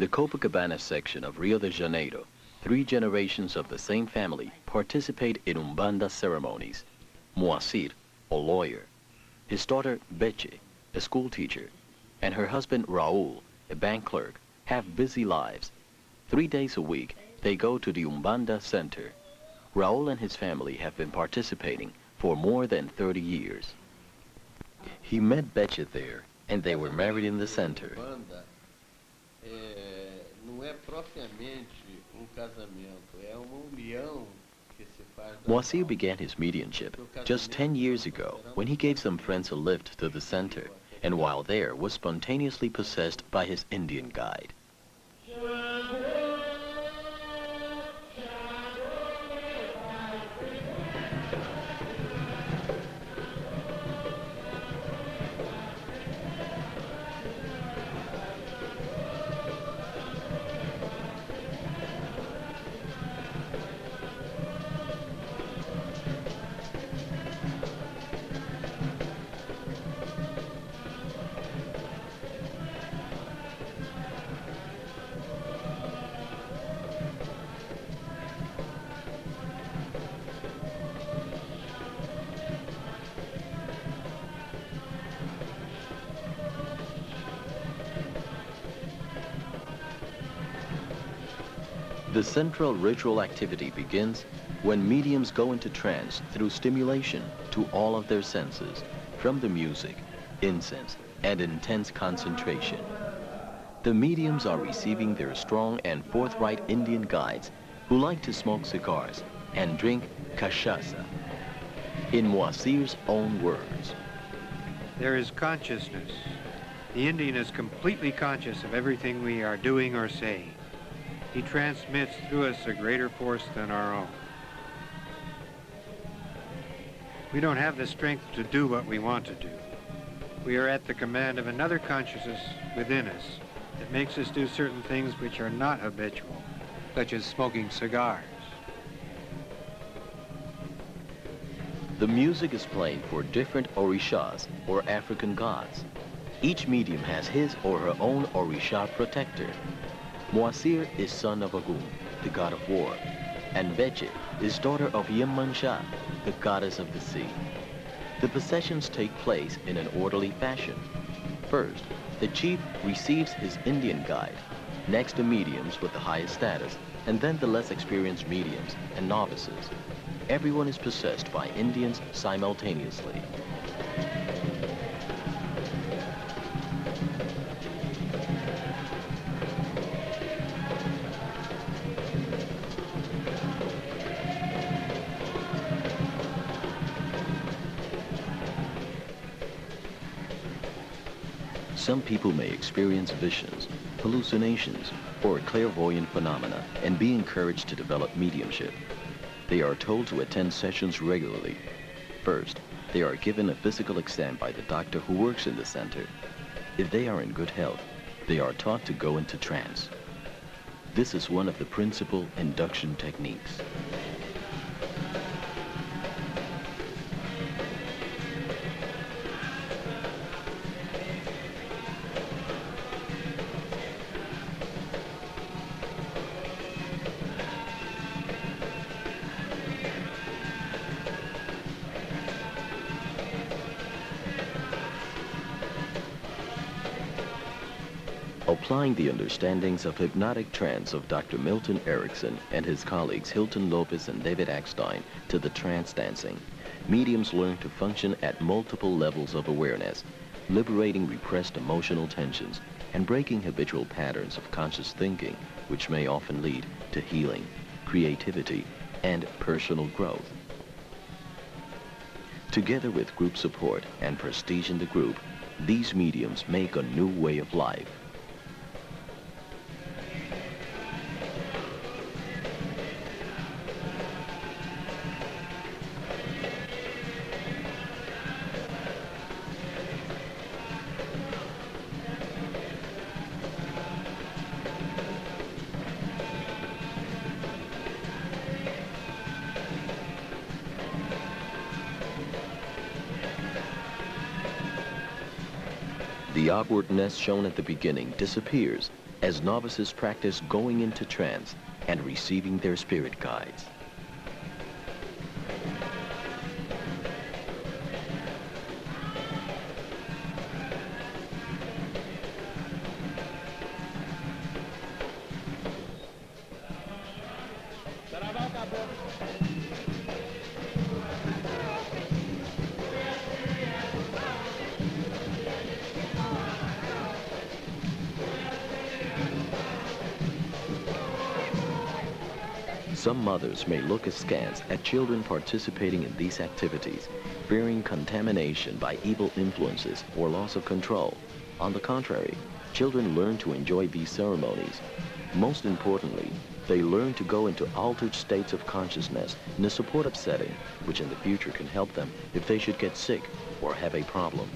the Copacabana section of Rio de Janeiro, 3 generations of the same family participate in Umbanda ceremonies. Moacir, a lawyer, his daughter Betche, a school teacher, and her husband Raul, a bank clerk, have busy lives. 3 days a week, they go to the Umbanda Center. Raul and his family have been participating for more than 30 years. He met Betche there, and they were married in the center. Moacir began his mediumship just 10 years ago when he gave some friends a lift to the center, and while there was spontaneously possessed by his Indian guide. The central ritual activity begins when mediums go into trance through stimulation to all of their senses, from the music, incense, and intense concentration. The mediums are receiving their strong and forthright Indian guides who like to smoke cigars and drink cachaça. In Moacir's own words, there is consciousness. The Indian is completely conscious of everything we are doing or saying. He transmits through us a greater force than our own. We don't have the strength to do what we want to do. We are at the command of another consciousness within us that makes us do certain things which are not habitual, such as smoking cigars. The music is played for different orishas, or African gods. Each medium has his or her own orisha protector. Moacir is son of Agum, the god of war, and Betche is daughter of Yemansha, the goddess of the sea. The processions take place in an orderly fashion. First, the chief receives his Indian guide, next the mediums with the highest status, and then the less experienced mediums and novices. Everyone is possessed by Indians simultaneously. Some people may experience visions, hallucinations, or clairvoyant phenomena and be encouraged to develop mediumship. They are told to attend sessions regularly. First, they are given a physical exam by the doctor who works in the center. If they are in good health, they are taught to go into trance. This is one of the principal induction techniques. Applying the understandings of hypnotic trance of Dr. Milton Erickson and his colleagues Hilton Lopez and David Eckstein to the trance dancing, mediums learn to function at multiple levels of awareness, liberating repressed emotional tensions and breaking habitual patterns of conscious thinking, which may often lead to healing, creativity, and personal growth. Together with group support and prestige in the group, these mediums make a new way of life. The awkwardness shown at the beginning disappears as novices practice going into trance and receiving their spirit guides. Some mothers may look askance at children participating in these activities, fearing contamination by evil influences or loss of control. On the contrary, children learn to enjoy these ceremonies. Most importantly, they learn to go into altered states of consciousness in a supportive setting, which in the future can help them if they should get sick or have a problem.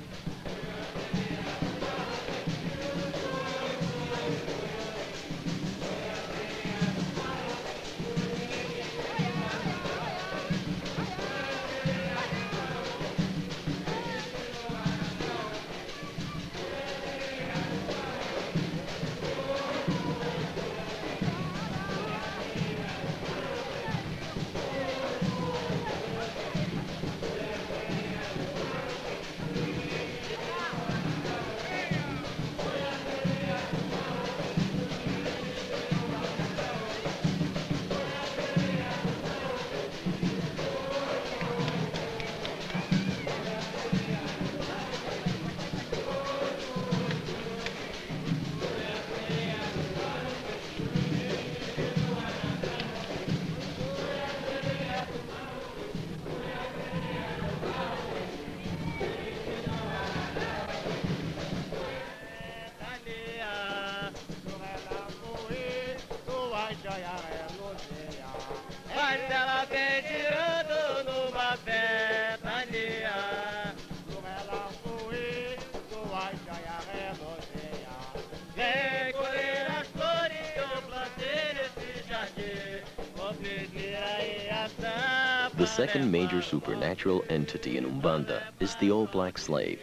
The second major supernatural entity in Umbanda is the old black slave.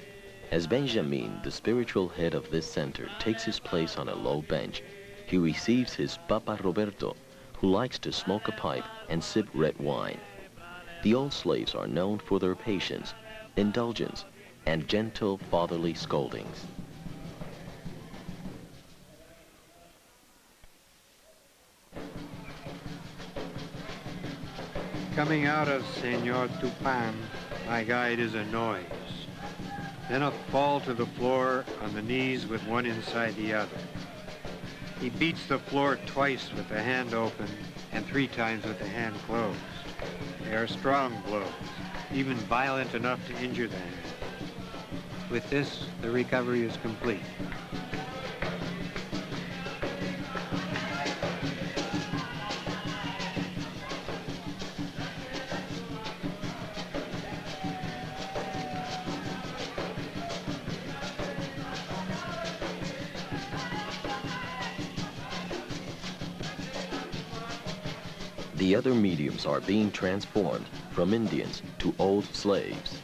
As Benjamin, the spiritual head of this center, takes his place on a low bench, he receives his Papa Roberto, who likes to smoke a pipe and sip red wine. The old slaves are known for their patience, indulgence, and gentle fatherly scoldings. Coming out of Senor Tupan, my guide is a noise. Then a fall to the floor on the knees with one inside the other. He beats the floor twice with the hand open and 3 times with the hand closed. They are strong blows, even violent enough to injure the hand. With this, the recovery is complete. The other mediums are being transformed from Indians to old slaves.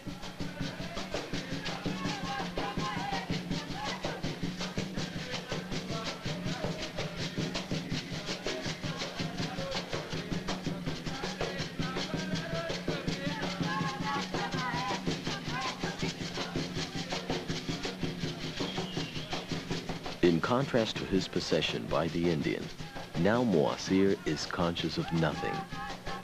In contrast to his possession by the Indian, now Moasir is conscious of nothing,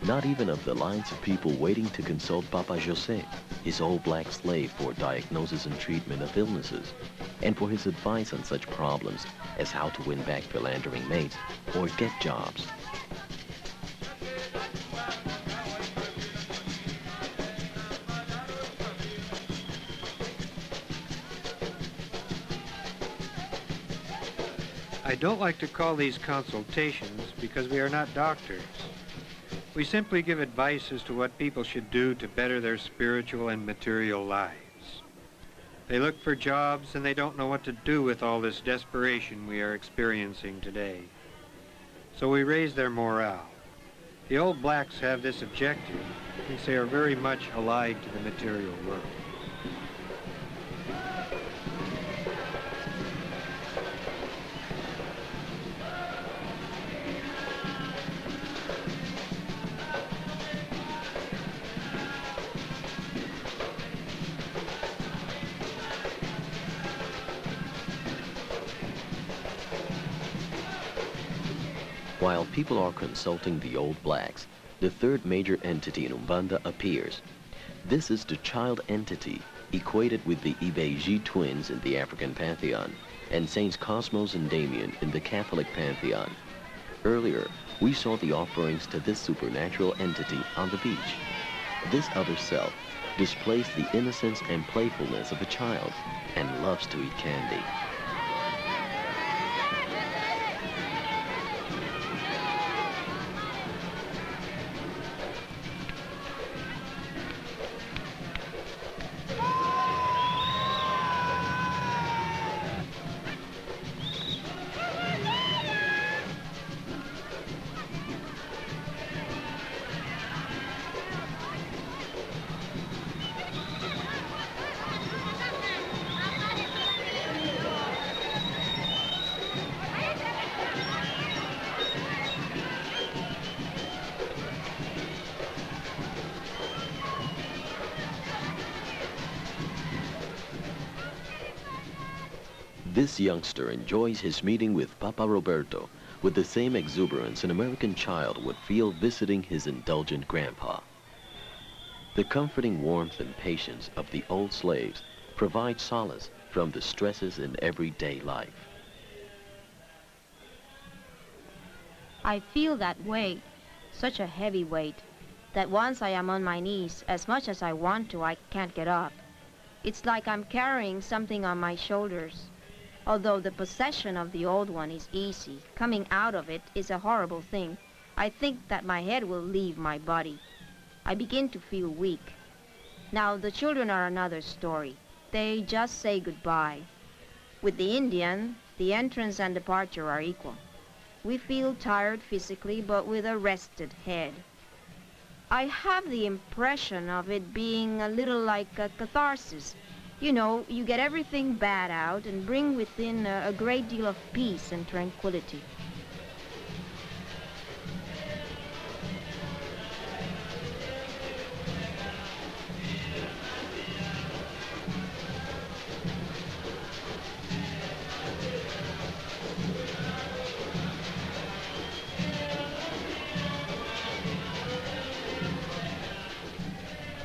not even of the lines of people waiting to consult Papa Jose, his old black slave, for diagnosis and treatment of illnesses, and for his advice on such problems as how to win back philandering mates or get jobs. I don't like to call these consultations because we are not doctors. We simply give advice as to what people should do to better their spiritual and material lives. They look for jobs and they don't know what to do with all this desperation we are experiencing today. So we raise their morale. The old blacks have this objective since they are very much allied to the material world. While people are consulting the old blacks, the third major entity in Umbanda appears. This is the child entity, equated with the Ibeji twins in the African pantheon, and Saints Cosmos and Damien in the Catholic pantheon. Earlier, we saw the offerings to this supernatural entity on the beach. This other self displays the innocence and playfulness of a child and loves to eat candy. This youngster enjoys his meeting with Papa Roberto with the same exuberance an American child would feel visiting his indulgent grandpa. The comforting warmth and patience of the old slaves provide solace from the stresses in everyday life. I feel that weight, such a heavy weight, that once I am on my knees, as much as I want to, I can't get up. It's like I'm carrying something on my shoulders. Although the possession of the old one is easy, coming out of it is a horrible thing. I think that my head will leave my body. I begin to feel weak. Now, the children are another story. They just say goodbye. With the Indian, the entrance and departure are equal. We feel tired physically, but with a rested head. I have the impression of it being a little like a catharsis. You know, you get everything bad out and bring within a great deal of peace and tranquility.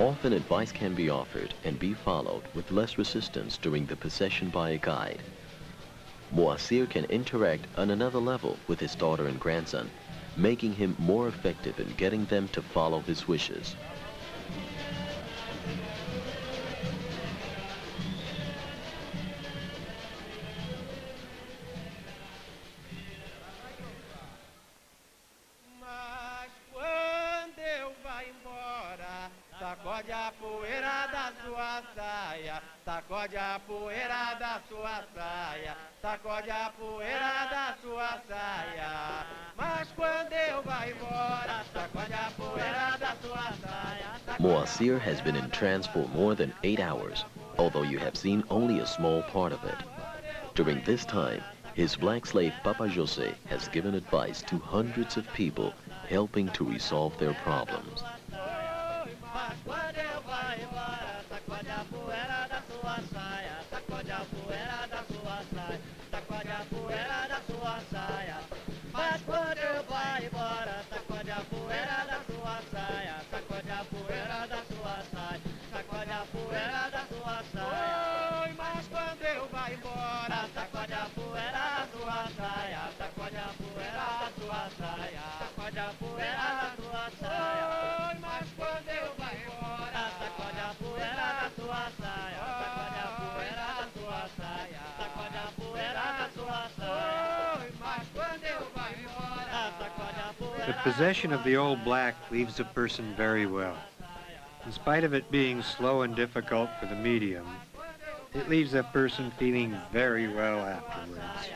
Often advice can be offered and be followed with less resistance during the possession by a guide. Moasir can interact on another level with his daughter and grandson, making him more effective in getting them to follow his wishes. Sacode a poeira da sua saia, sacode a poeira da sua saia, sacode a poeira da sua saia. Mas quando eu vai embora, sacode a poeira da sua saia. Moasir has been in trance for more than 8 hours, although you have seen only a small part of it. During this time, his black slave Papa Jose has given advice to hundreds of people, helping to resolve their problems. The possession of the old black leaves a person very well. In spite of it being slow and difficult for the medium, it leaves a person feeling very well afterwards.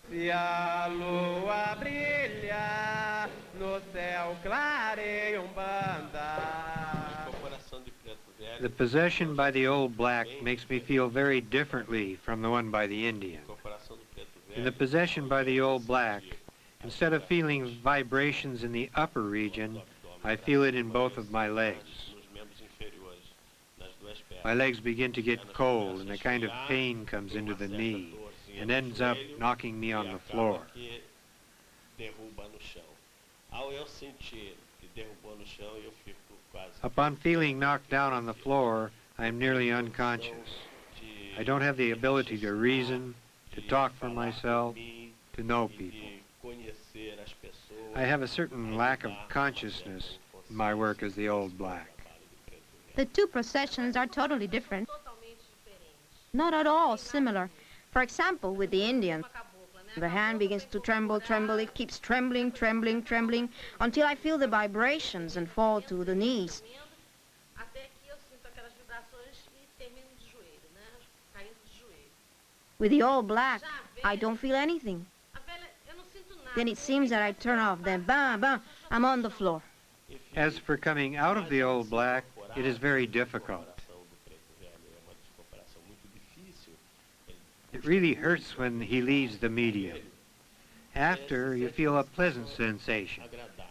Se a lua brilha no céu clareia The possession by the old black makes me feel very differently from the one by the Indian. In the possession by the old black, instead of feeling vibrations in the upper region, I feel it in both of my legs. My legs begin to get cold and a kind of pain comes into the knee and ends up knocking me on the floor. Upon feeling knocked down on the floor, I am nearly unconscious. I don't have the ability to reason, to talk for myself, to know people. I have a certain lack of consciousness in my work as the old black. The two processions are totally different. Not at all similar. For example, with the Indian, the hand begins to tremble, it keeps trembling, until I feel the vibrations and fall to the knees. With the old black, I don't feel anything. Then it seems that I turn off, then bam, bam, I'm on the floor. As for coming out of the old black, it is very difficult. It really hurts when he leaves the medium. After, you feel a pleasant sensation,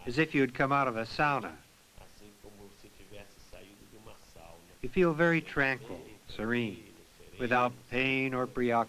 as if you had come out of a sauna. You feel very tranquil, serene, without pain or preoccupation.